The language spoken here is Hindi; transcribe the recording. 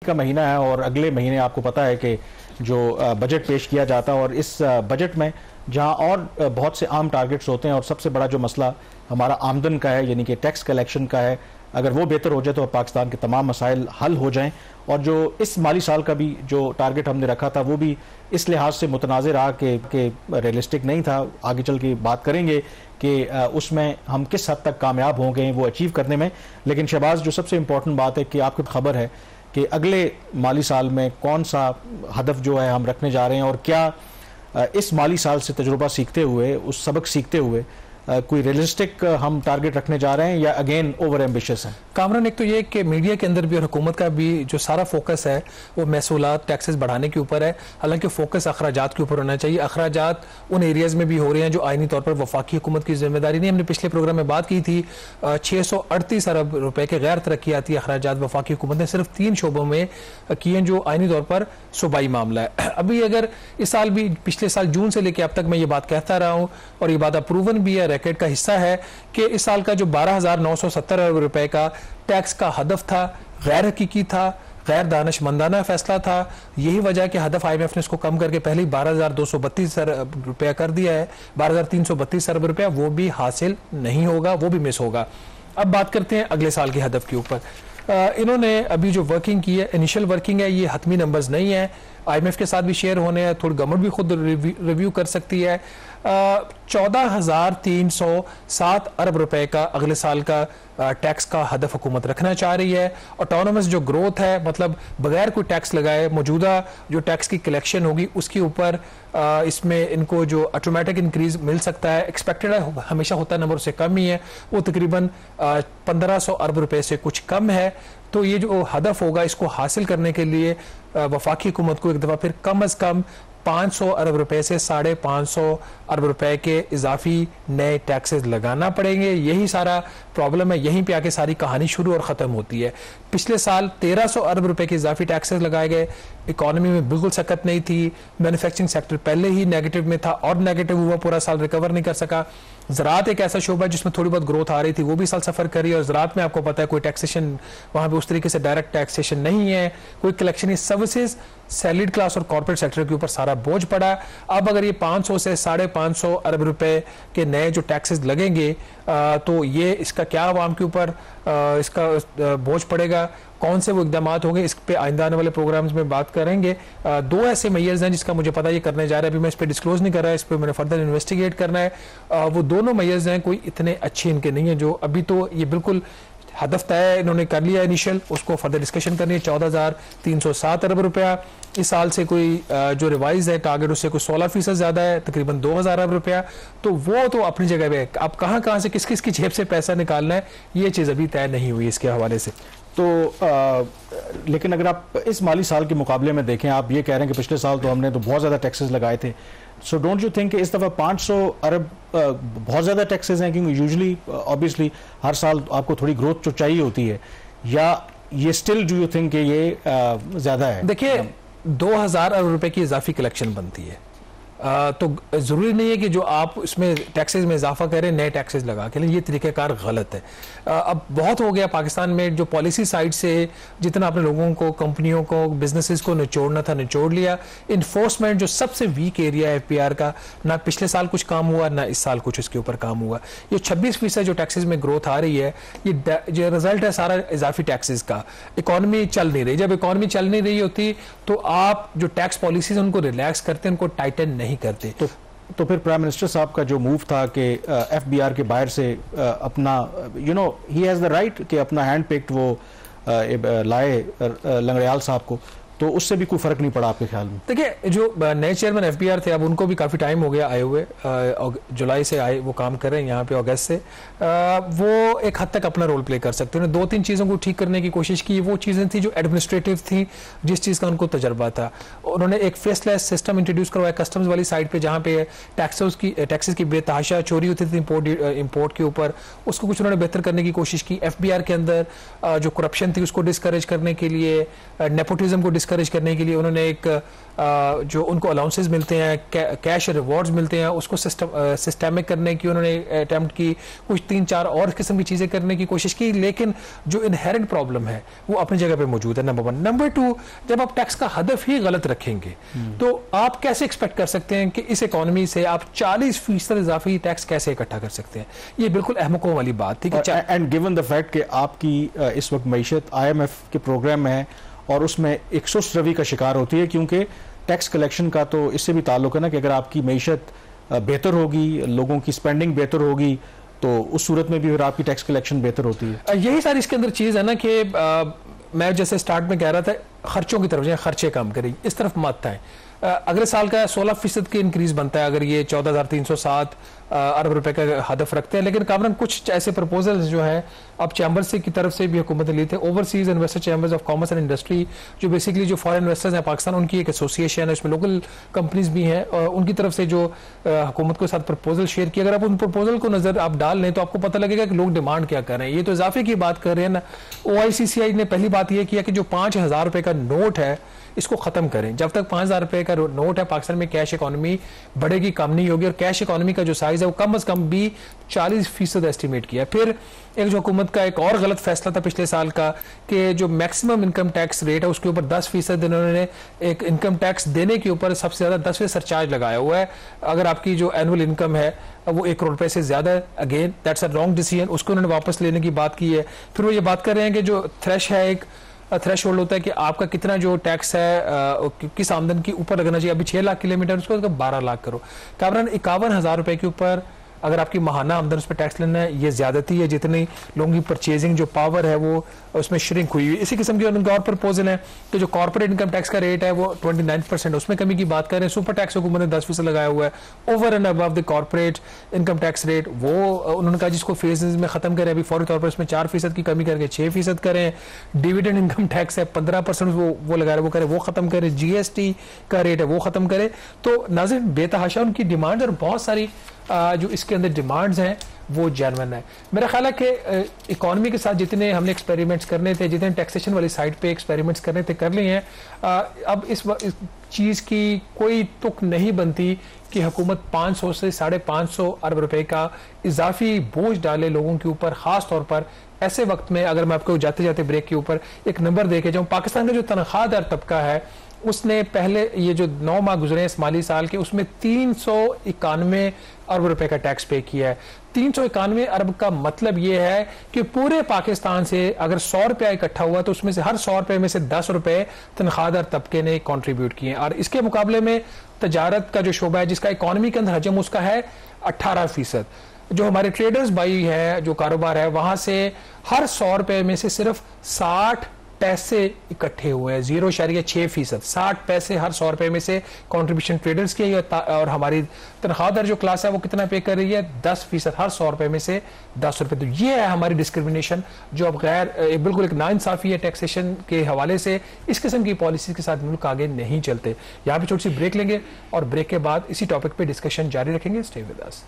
का महीना है और अगले महीने आपको पता है कि जो बजट पेश किया जाता है, और इस बजट में जहां और बहुत से आम टारगेट्स होते हैं और सबसे बड़ा जो मसला हमारा आमदन का है यानी कि टैक्स कलेक्शन का है, अगर वो बेहतर हो जाए तो पाकिस्तान के तमाम मसाइल हल हो जाएं। और जो इस माली साल का भी जो टारगेट हमने रखा था वो भी इस लिहाज से मुतनाज़ रहा कि रियलिस्टिक नहीं था। आगे चल के बात करेंगे कि उसमें हम किस हद तक कामयाब होंगे वो अचीव करने में। लेकिन शहबाज, जो सबसे इम्पोर्टेंट बात है कि आपको खबर है कि अगले माली साल में कौन सा हदफ जो है हम रखने जा रहे हैं, और क्या इस माली साल से तजुर्बा सीखते हुए, उस सबक सीखते हुए कोई रियलिस्टिक हम टारगेट रखने जा रहे हैं या अगेन ओवर एम्बिशियस है? कामरान, एक तो ये कि मीडिया के अंदर भी और हुकूमत का भी जो सारा फोकस है वो महसूलात, टैक्सेस बढ़ाने के ऊपर है, हालांकि फोकस अखराजात के ऊपर होना चाहिए। अखराजात उन एरियाज में भी हो रहे हैं जो आईनी तौर पर वफाकी हुकूमत की जिम्मेदारी नहीं। हमने पिछले प्रोग्राम में बात की थी 638 अरब रुपए के गैर तरक्याती अखराजात वफाकी हुकूमत ने सिर्फ 3 शोबों में किए जो आईनी तौर पर सूबाई मामला है। अभी अगर इस साल भी, पिछले साल जून से लेकर अब तक मैं ये बात कहता रहा हूँ और ये बात अप्रूवन भी है, रैकेट का हिस्सा है कि इस साल का जो 12,970 अरब रुपए का टैक्स का हदफ था, गैर हकीकी था, गैर दानिशमंदाना फैसला था। यही वजह कि हदफ IMF ने इसको कम करके पहले ही 12,232 अरब रुपया कर दिया है। 12,332 अरब रुपया वो भी हासिल नहीं होगा, वो भी मिस होगा। अब बात करते हैं अगले साल के हदफ के ऊपर। इन्होंने अभी जो वर्किंग की है, इनिशियल वर्किंग है, ये हतमी नंबर्स नहीं है, IMF के साथ भी शेयर होने हैं, थोड़ी गवर्नमेंट भी खुद रिव्यू कर सकती है। 14,307 अरब रुपए का अगले साल का टैक्स का हदफ हुकूमत रखना चाह रही है। ऑटोनोमस जो ग्रोथ है, मतलब बगैर कोई टैक्स लगाए मौजूदा जो टैक्स की कलेक्शन होगी उसके ऊपर इसमें इनको जो ऑटोमेटिक इंक्रीज मिल सकता है, एक्सपेक्टेड हमेशा होता है नंबर से कम ही है, वो तकरीबन 1,500 अरब रुपए से कुछ कम है। तो ये जो हदफ होगा इसको हासिल करने के लिए वफाकी हुकूमत को एक दफ़ा फिर कम अज़ कम 500 अरब रुपए से 550 अरब रुपए के इजाफी नए टैक्सेस लगाना पड़ेंगे। यही सारा प्रॉब्लम है, यहीं पे आके सारी कहानी शुरू और ख़त्म होती है। पिछले साल 1300 अरब रुपए के इजाफी टैक्सेस लगाए गए, इकोनॉमी में बिल्कुल सकत नहीं थी, मैन्युफैक्चरिंग सेक्टर पहले ही नेगेटिव में था और नेगेटिव हुआ, पूरा साल रिकवर नहीं कर सका। ज़राअत एक ऐसा शोबा जिसमें थोड़ी बहुत ग्रोथ आ रही थी, वो भी साल सफ़र करी, और ज़राअत में आपको पता है कोई टैक्सेशन वहाँ पे उस तरीके से डायरेक्ट टैक्सेशन नहीं है, कोई कलेक्शन सर्विसेज सैलरीड क्लास और कॉर्पोरेट सेक्टर के ऊपर सारा बोझ पड़ा। अब अगर ये 500 से 550 अरब रुपए के नए जो टैक्सेस लगेंगे तो ये इसका क्या आवाम के ऊपर इसका बोझ पड़ेगा, कौन से वो इकदाम होंगे, इस पे आइंदा आने वाले प्रोग्राम्स में बात करेंगे। 2 ऐसे मेयर्स हैं जिसका मुझे पता है ये करने जा रहे हैं, अभी मैं इस पे डिस्क्लोज नहीं कर रहा है, इस पे मैंने फर्दर इन्वेस्टिगेट करना है। वो दोनों मेयर्स हैं, कोई इतने अच्छे इनके नहीं है, जो अभी तो ये बिल्कुल हदफ तय इन्होंने कर लिया इनिशियल, उसको फर्दर डिस्कशन करनी है। 14,307 अरब रुपया इस साल से कोई जो रिवाइज है टारगेट उससे कोई 16% ज्यादा है, तकरीबन 2,000 अरब रुपया। तो वो तो अपनी जगह पे, अब कहाँ से किस किस की जेब से पैसा निकालना है ये चीज़ अभी तय नहीं हुई इसके हवाले से। तो लेकिन अगर आप इस माली साल के मुकाबले में देखें, आप ये कह रहे हैं कि पिछले साल तो हमने तो बहुत ज़्यादा टैक्सेस लगाए थे, सो डोंट यू थिंक इस दफ़ा 500 अरब बहुत ज़्यादा टैक्सेस हैं? क्योंकि यूजुअली ऑब्वियसली हर साल आपको थोड़ी ग्रोथ तो चाहिए होती है, या ये स्टिल डू यू थिंक ये ज़्यादा है? देखिए 2,000 अरब रुपए की इजाफी कलेक्शन बनती है, तो ज़रूरी नहीं है कि जो आप इसमें टैक्सेस में इजाफा करें नए टैक्सेस लगा के, ये तरीक़ाकार गलत है। अब बहुत हो गया पाकिस्तान में, जो पॉलिसी साइड से जितना अपने लोगों को, कंपनियों को, बिजनेसेस को निचोड़ना था निचोड़ लिया। इन्फोर्समेंट जो सबसे वीक एरिया है FBR का, ना पिछले साल कुछ काम हुआ ना इस साल कुछ इसके ऊपर काम हुआ। ये 26% जो टैक्सेस में ग्रोथ आ रही है ये रिजल्ट है सारा इजाफी टैक्सेस का। इकॉनमी चल नहीं रही, जब इकॉनमी चल नहीं रही होती तो आप जो टैक्स पॉलिसीज उनको रिलैक्स करते हैं, उनको टाइटन नहीं करते। तो फिर प्राइम मिनिस्टर साहब का जो मूव था कि FBR के बाहर से अपना ही हैज़ द राइट कि अपना हैंड पिक्ड वो लाए लंगड़ियाल साहब को, तो उससे भी कोई फर्क नहीं पड़ा आपके ख्याल में? देखिए जो नए चेयरमैन FBR थे, अब उनको भी काफ़ी टाइम हो गया आए हुए, जुलाई से आए वो काम कर रहे हैं यहाँ पे, अगस्त से वो एक हद तक अपना रोल प्ले कर सकते हैं। उन्होंने 2-3 चीज़ों को ठीक करने की कोशिश की, वो चीज़ें थी जो एडमिनिस्ट्रेटिव थी, जिस चीज़ का उनको तजर्बा था। उन्होंने एक फेसलेस सिस्टम इंट्रोड्यूस करवाया कस्टम्स वाली साइड पर, जहाँ पे टैक्सेस की बेतहाशा चोरी होती थी इम्पोर्ट के ऊपर, उसको कुछ उन्होंने बेहतर करने की कोशिश की। FBR के अंदर जो करप्शन थी उसको डिस्करेज करने के लिए, नेपोटिज्म को डिस्करेज करने के लिए उन्होंने एक जो उनको अलाउंसेस मिलते हैं, कैश रिवॉर्ड्स मिलते हैं, उसको सिस्टमिक करने की उन्होंने अटेम्प्ट की, कुछ 3-4 और किस्म की चीज़ें करने की कोशिश की, लेकिन जो इनहेरेंट प्रॉब्लम है वो अपनी जगह पे मौजूद है, नंबर 1। नंबर 2, जब आप टैक्स का हदफ ही गलत रखेंगे तो आप कैसे एक्सपेक्ट कर सकते हैं कि इस इकोनॉमी से आप 40% इजाफी टैक्स कैसे इकट्ठा कर सकते हैं? ये बिल्कुल अहमकों वाली बात थी। एंड गिवन द फैक्ट कि आपकी इस वक्त मईशत IMF के प्रोग्राम में है और उसमें एक सुस्त रवि का शिकार होती है, क्योंकि टैक्स कलेक्शन का तो इससे भी ताल्लुक है ना कि अगर आपकी मईशत बेहतर होगी, लोगों की स्पेंडिंग बेहतर होगी, तो उस सूरत में भी फिर आपकी टैक्स कलेक्शन बेहतर होती है। यही सारी इसके अंदर चीज़ है ना कि मैं जैसे स्टार्ट में कह रहा था, खर्चों की तरफ जाए, खर्चे कम करें, इस तरफ मत आए। अगले साल का 16% की इंक्रीज बनता है अगर ये 14,307 अरब रुपए का हदफ रखते हैं। लेकिन कामरान, कुछ ऐसे प्रपोजल्स जो हैं अब चैम्बर्स की तरफ से भी हुकूमत ने लिए थे, overseas investor chambers of commerce and industry, जो बेसिकली जो फॉरेन इन्वेस्टर्स हैं पाकिस्तान, उनकी एक एसोसिएशन है, उसमें लोकल कंपनीज भी हैं, और उनकी तरफ से जो हुकूमत के साथ प्रपोजल शेयर किया, अगर आप उन प्रपोजल को नजर आप डाल लें तो आपको पता लगेगा कि लोग डिमांड क्या कर रहे हैं। ये तो इजाफे की बात कर रहे हैं ना। OICCI ने पहली बात यह किया कि जो 5,000 रुपए का नोट है इसको खत्म करें। जब तक 5,000 रुपए का नोट है पाकिस्तान में, कैश इकोनॉमी बढ़ेगी, कम नहीं होगी, और कैश इकोनॉमी का जो साइज है वो कम से कम भी 40% एस्टिमेट किया। फिर एक जो हुकूमत का एक और गलत फैसला था पिछले साल का कि जो मैक्सिमम इनकम टैक्स रेट है उसके ऊपर 10% इन्होंने एक इनकम टैक्स देने के ऊपर सबसे ज्यादा 10% सरचार्ज लगाया हुआ है। अगर आपकी जो एनुअल इनकम है वो 1 करोड़ रुपए से ज्यादा, again that's a wrong decision, उसको उन्होंने वापस लेने की बात की है। फिर वो ये बात कर रहे हैं कि जो थ्रेश है, एक थ्रेश होल्ड होता है कि आपका कितना जो टैक्स है किस आमदन के ऊपर लगना चाहिए। अभी 6 लाख किलोमीटर, उसको 12 लाख करो। कामरान, 51,000 रुपए के ऊपर अगर आपकी महाना आमदन उस पर टैक्स लेना है, ये ज्यादती है। जितनी लोगों की परचेजिंग जो पावर है वो उसमें श्रिंक हुई हुई। इसी किस्म की उनका और प्रपोजल है कि जो कॉर्पोरेट इनकम टैक्स का रेट है वो 29%, उसमें कमी की बात करें। सुपर टैक्स हुकूमत ने 10% लगाया हुआ है over and above the corporate income tax rate, वो उन्होंने कहा जिसको फेजेस में खत्म करें। अभी फौरी तौर पर इसमें 4% की कमी करके 6% करें। डिविडेंड इनकम टैक्स है 15% वो लगा रहे, वो करें, वो खत्म करें। GST का रेट है वो खत्म करे। तो नाज़रीन, बेतहाशा उनकी डिमांड और बहुत सारी जो इसके अंदर डिमांड्स हैं वो जेन्युइन है। मेरा ख्याल है कि इकोनॉमी के साथ जितने हमने एक्सपेरिमेंट्स करने थे, जितने टैक्सेशन वाली साइड पे एक्सपेरिमेंट्स करने थे, कर लिए हैं। अब इस चीज़ की कोई तुक नहीं बनती कि हुकूमत 500 से 550 अरब रुपए का इजाफी बोझ डाले लोगों के ऊपर, खास तौर पर ऐसे वक्त में। अगर मैं आपको जाते जाते ब्रेक के ऊपर एक नंबर दे के जाऊँ, पाकिस्तान का जो तनख्वाहदार तबका है उसने पहले ये जो 9 माह गुजरे इस माली साल के, उसमें 391 अरब रुपए का टैक्स पे किया है। 391 अरब का मतलब ये है कि पूरे पाकिस्तान से अगर 100 रुपया इकट्ठा हुआ तो उसमें से हर 100 रुपए में से 10 रुपए तनख्वाहदार तबके ने कंट्रीब्यूट किए। और इसके मुकाबले में तजारत का जो शोबा है, जिसका इकोनॉमी के अंदर हजम उसका है 18%। जो हमारे ट्रेडर्स भाई है, जो कारोबार है, वहां से हर 100 रुपए में से सिर्फ 60 पैसे इकट्ठे हुए हैं, 0.6%। 60 पैसे हर 100 रुपए में से कंट्रीब्यूशन ट्रेडर्स की है। और हमारी तनख्वाहदार जो क्लास है वो कितना पे कर रही है? 10%, हर 100 रुपए में से 10 रुपए। तो ये है हमारी डिस्क्रिमिनेशन, जो अब गैर बिल्कुल एक नाइंसाफी है टैक्सेशन के हवाले से। इस किस्म की पॉलिसी के साथ मुल्क आगे नहीं चलते। यहाँ पे छोटी सी ब्रेक लेंगे और ब्रेक के बाद इसी टॉपिक पे डिस्कशन जारी रखेंगे। Stay with us.